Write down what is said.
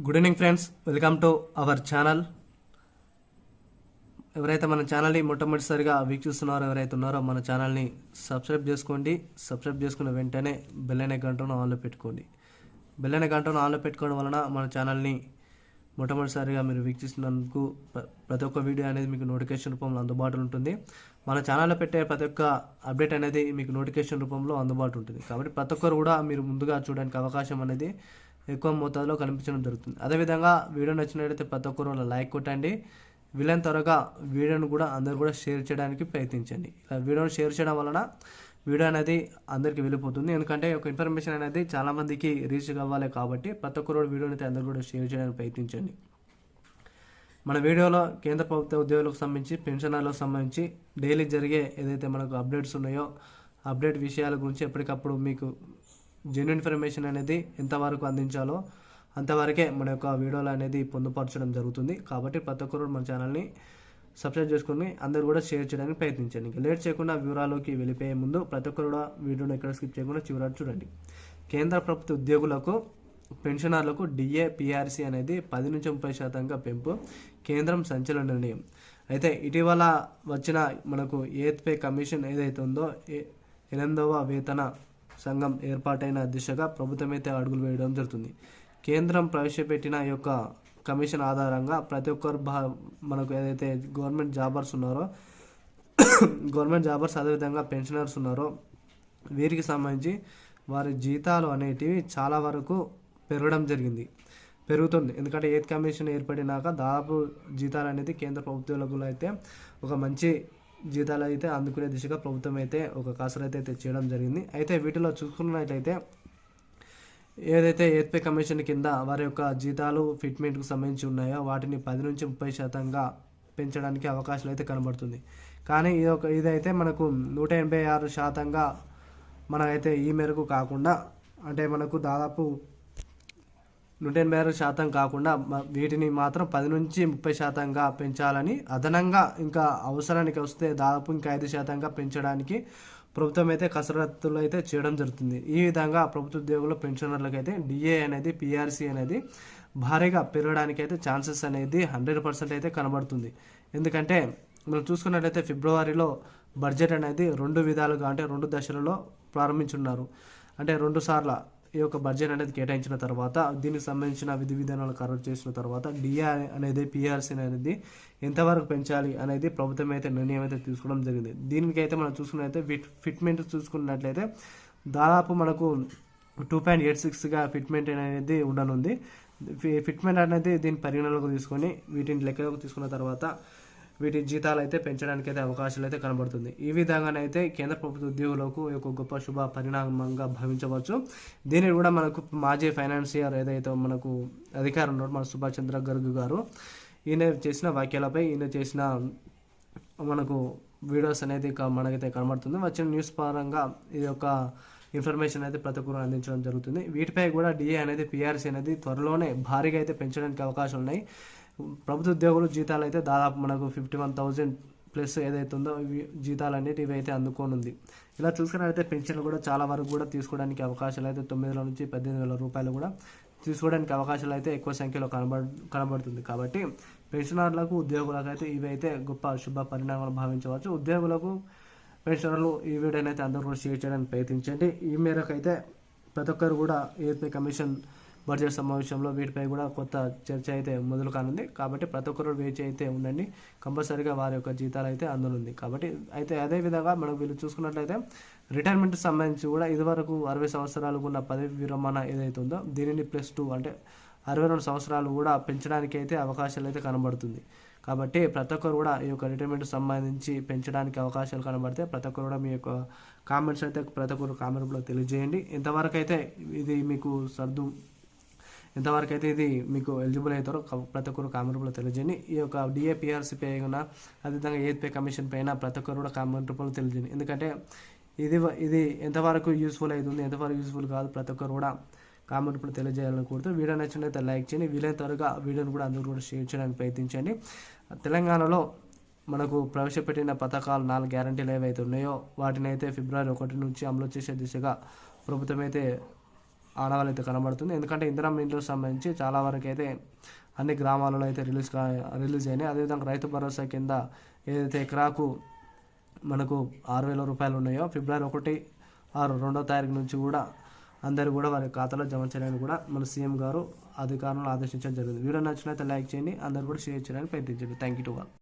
Good evening friends, welcome to our channel. ఎవరైతే మన ఛానల్ని మొట్టమొదటిసారిగా వీక్షిస్తున్నారో ఎవరైతే ఉన్నారో మన ఛానల్ని సబ్స్క్రైబ్ చేసుకోండి. సబ్స్క్రైబ్ చేసుకున్న వెంటనే బెల్ అనే గంటను ఆన్లో పెట్టుకోండి. బెల్ అనే గంటను ఆన్లో పెట్టుకోవడం వలన మన ఛానల్ని మొట్టమొదటిసారిగా మీరు వీక్షిస్తున్నందుకు ప్రతి ఒక్క వీడియో అనేది మీకు నోటిఫికేషన్ రూపంలో అందుబాటులో ఉంటుంది. మన ఛానల్లో పెట్టే ప్రతి ఒక్క అప్డేట్ అనేది మీకు నోటిఫికేషన్ రూపంలో అందుబాటులో ఉంటుంది. కాబట్టి ప్రతి ఒక్కరు కూడా మీరు ముందుగా చూడడానికి అవకాశం అనేది ఎక్కువ మోతాదులో కనిపించడం జరుగుతుంది. అదేవిధంగా వీడియో నచ్చినట్లయితే ప్రతి ఒక్కరు లైక్ కొట్టండి. వీలైన త్వరగా వీడియోను కూడా అందరూ కూడా షేర్ చేయడానికి ప్రయత్నించండి. ఇలా వీడియోను షేర్ చేయడం వలన వీడియో అనేది అందరికీ వెళ్ళిపోతుంది. ఎందుకంటే ఒక ఇన్ఫర్మేషన్ అనేది చాలామందికి రీచ్ అవ్వాలి. కాబట్టి ప్రతి ఒక్కరు వీడియోని అయితే అందరూ కూడా షేర్ చేయడానికి ప్రయత్నించండి. మన వీడియోలో కేంద్ర ప్రభుత్వ ఉద్యోగులకు సంబంధించి పెన్షనర్లకు సంబంధించి డైలీ జరిగే ఏదైతే మనకు అప్డేట్స్ ఉన్నాయో అప్డేట్ విషయాల గురించి ఎప్పటికప్పుడు మీకు జెన్యూన్ ఇన్ఫర్మేషన్ అనేది ఎంతవరకు అందించాలో అంతవరకే మన యొక్క వీడియోలు అనేది పొందుపరచడం జరుగుతుంది. కాబట్టి ప్రతి ఒక్కరు మన ఛానల్ని సబ్స్క్రైబ్ చేసుకుని అందరూ కూడా షేర్ చేయడానికి ప్రయత్నించండి. ఇంకా లేట్ చేయకుండా వివరాల్లోకి వెళ్ళిపోయే ముందు ప్రతి ఒక్కరు కూడా వీడియోని ఎక్కడ స్కిప్ చేయకుండా చివరి చూడండి. కేంద్ర ప్రభుత్వ ఉద్యోగులకు పెన్షనర్లకు డిఏ పిఆర్సీ అనేది 10 నుంచి 30% పెంపు కేంద్రం సంచలన నిర్ణయం. అయితే ఇటీవల వచ్చిన మనకు ఎయిత్ పే కమిషన్ ఏదైతే ఉందో 8వ వేతన సంఘం ఏర్పాటైన దిశగా ప్రభుత్వం అయితే అడుగులు వేయడం జరుగుతుంది. కేంద్రం ప్రవేశపెట్టిన ఈ యొక్క కమిషన్ ఆధారంగా ప్రతి ఒక్కరు మనకు ఏదైతే గవర్నమెంట్ జాబర్స్ ఉన్నారో గవర్నమెంట్ జాబర్స్ అదేవిధంగా పెన్షనర్స్ ఉన్నారో వీరికి సంబంధించి వారి జీతాలు అనేటివి చాలా వరకు పెరుగుతుంది. ఎందుకంటే ఎయిత్ కమిషన్ ఏర్పడినాక దాదాపు జీతాలు అనేది కేంద్ర ప్రభుత్వాలకు అయితే ఒక మంచి జీతాలు అయితే అందుకునే దిశగా ప్రభుత్వం అయితే ఒక కసరత్తు అయితే చేయడం జరిగింది. అయితే వీటిలో చూసుకున్నట్లయితే ఏదైతే ఎయిత్ పే కమిషన్ కింద వారి యొక్క జీతాలు ఫిట్మెంట్కు సంబంధించి ఉన్నాయో వాటిని 10 నుంచి 30% పెంచడానికి అవకాశాలు అయితే కనబడుతుంది. కానీ ఇదైతే మనకు 186% మనకైతే ఈ మేరకు కాకుండా అంటే మనకు దాదాపు 186% కాకుండా వీటిని మాత్రం 10 నుంచి 30% పెంచాలని అదనంగా ఇంకా అవసరానికి వస్తే దాదాపు ఇంకా 5% పెంచడానికి ప్రభుత్వం అయితే కసరత్తులు అయితే చేయడం జరుగుతుంది. ఈ విధంగా ప్రభుత్వ ఉద్యోగుల పెన్షనర్లకు అయితే డిఏ అనేది పిఆర్సీ అనేది భారీగా పెరగడానికి అయితే ఛాన్సెస్ అనేది 100% అయితే కనబడుతుంది. ఎందుకంటే మనం చూసుకున్నట్లయితే ఫిబ్రవరిలో బడ్జెట్ అనేది 2 విధాలుగా అంటే 2 దశలలో ప్రారంభించున్నారు. అంటే 2 సార్లు ఈ యొక్క బడ్జెట్ అనేది కేటాయించిన తర్వాత దీనికి సంబంధించిన విధి విధానాలు ఖరారు చేసిన తర్వాత డిఏ అనేది పిఆర్సీ అనేది ఎంతవరకు పెంచాలి అనేది ప్రభుత్వం అయితే నిర్ణయం అయితే తీసుకోవడం జరిగింది. దీనికైతే మనం చూసుకున్నట్లయితే ఫిట్మెంట్ చూసుకున్నట్లయితే దాదాపు మనకు 2.86గా ఫిట్మెంట్ అనేది ఉండనుంది. ఫిట్మెంట్ అనేది దీని పరిగణలోకి తీసుకొని వీటిని లెక్కలోకి తీసుకున్న తర్వాత వీటి జీతాలు అయితే పెంచడానికి అయితే అవకాశాలు అయితే కనబడుతుంది. ఈ విధంగానైతే కేంద్ర ప్రభుత్వ ఉద్యోగులకు ఒక గొప్ప శుభ పరిణామంగా భావించవచ్చు. దీన్ని కూడా మనకు మాజీ ఫైనాన్షియర్ ఏదైతే మనకు అధికారం ఉన్నారో మన సుభాష్ చంద్ర గర్గ్ గారు ఈయన చేసిన వ్యాఖ్యలపై ఈయన చేసిన మనకు వీడియోస్ అనేది మనకైతే కనబడుతుంది. వచ్చిన న్యూస్ పరంగా ఈ యొక్క ఇన్ఫర్మేషన్ అయితే ప్రతి ఒక్కరు అందించడం జరుగుతుంది. వీటిపై కూడా డిఏ అనేది పిఆర్సీ అనేది త్వరలోనే భారీగా అయితే పెంచడానికి అవకాశం ఉన్నాయి. ప్రభుత్వ ఉద్యోగులు జీతాలు అయితే దాదాపు మనకు 51,000 ప్లస్ ఏదైతే ఉందో జీతాలు అనేవి ఇవి అయితే అందుకోనుంది. ఇలా చూసుకున్నట్లయితే పెన్షన్లు కూడా చాలా వరకు కూడా తీసుకోవడానికి అవకాశాలు అయితే 9,000 నుంచి 18,000 రూపాయలు కూడా తీసుకోవడానికి అవకాశాలు అయితే ఎక్కువ సంఖ్యలో కనబడుతుంది. కాబట్టి పెన్షనర్లకు ఉద్యోగులకు అయితే ఇవి అయితే గొప్ప శుభ పరిణామాలు భావించవచ్చు. ఉద్యోగులకు పెన్షనర్లు ఈ వీడియోని అయితే అందరూ కూడా షేర్ చేయడానికి ప్రయత్నించండి. ఈ మేరకు అయితే ప్రతి ఒక్కరు కూడా ఏపీ కమిషన్ బడ్జెట్ సమావేశంలో వీటిపై కూడా కొత్త చర్చ అయితే మొదలు కానుంది. కాబట్టి ప్రతి ఒక్కరు వేచి అయితే ఉండండి. కంపల్సరీగా వారి యొక్క జీతాలు అయితే అందునుంది. కాబట్టి అయితే అదేవిధంగా మనం వీళ్ళు చూసుకున్నట్లయితే రిటైర్మెంట్ సంబంధించి కూడా ఇదివరకు 60 సంవత్సరాలు ఉన్న పదవి విరమణ ఏదైతే ఉందో దీనిని +2 అంటే 62 సంవత్సరాలు కూడా పెంచడానికి అయితే అవకాశాలు అయితే కనబడుతుంది. కాబట్టి ప్రతి ఒక్కరు కూడా ఈ యొక్క రిటైర్మెంట్ సంబంధించి పెంచడానికి అవకాశాలు కనబడితే ప్రతి ఒక్కరు కూడా మీ యొక్క కామెంట్స్ అయితే ప్రతి ఒక్కరు కామెంట్లో తెలియజేయండి. ఎంతవరకు అయితే ఇది మీకు ఎలిజిబుల్ అవుతారో ప్రతి ఒక్కరు కామెంట్ రూపంలో తెలియజేయండి. ఈ యొక్క డిఏ పిఆర్సీ పైన అదేవిధంగా ఎయిత్ పే కమిషన్ పైన ప్రతి ఒక్కరు కూడా కామెంట్ రూపంలో తెలియజేయండి. ఎందుకంటే ఇది ఎంతవరకు యూస్ఫుల్ అవుతుంది ఎంతవరకు యూస్ఫుల్ కాదు ప్రతి ఒక్కరు కూడా కామెంట్ రూపంలో తెలియజేయాలని కోరుతూ వీడియో నచ్చినట్లయితే లైక్ చేయండి. వీలైన త్వరగా వీడియోని కూడా అందరూ కూడా షేర్ చేయడానికి ప్రయత్నించండి. తెలంగాణలో మనకు ప్రవేశపెట్టిన పథకాలు 4 గ్యారంటీలు ఏవైతే ఉన్నాయో వాటిని అయితే ఫిబ్రవరి 1 నుంచి అమలు చేసే దిశగా ప్రభుత్వం అయితే ఆనవాళ్ళు అయితే కనబడుతుంది. ఎందుకంటే ఇందిరమ్మ ఇండ్లకు సంబంధించి చాలా వరకు అయితే అన్ని గ్రామాలలో అయితే రిలీజ్ అయినాయి. అదేవిధంగా రైతు భరోసా కింద ఏదైతే ఎకరాకు మనకు 6,000 రూపాయలు ఉన్నాయో ఫిబ్రవరి 1-2 తారీఖు నుంచి కూడా అందరూ కూడా వారి ఖాతాలో జమ చేయాలని కూడా మన సీఎం గారు అధికారులను ఆదేశించడం జరిగింది. వీడియో నచ్చినట్లయితే లైక్ చేయండి, అందరూ కూడా షేర్ చేయడానికి ప్రయత్నించండి. Thank you to all.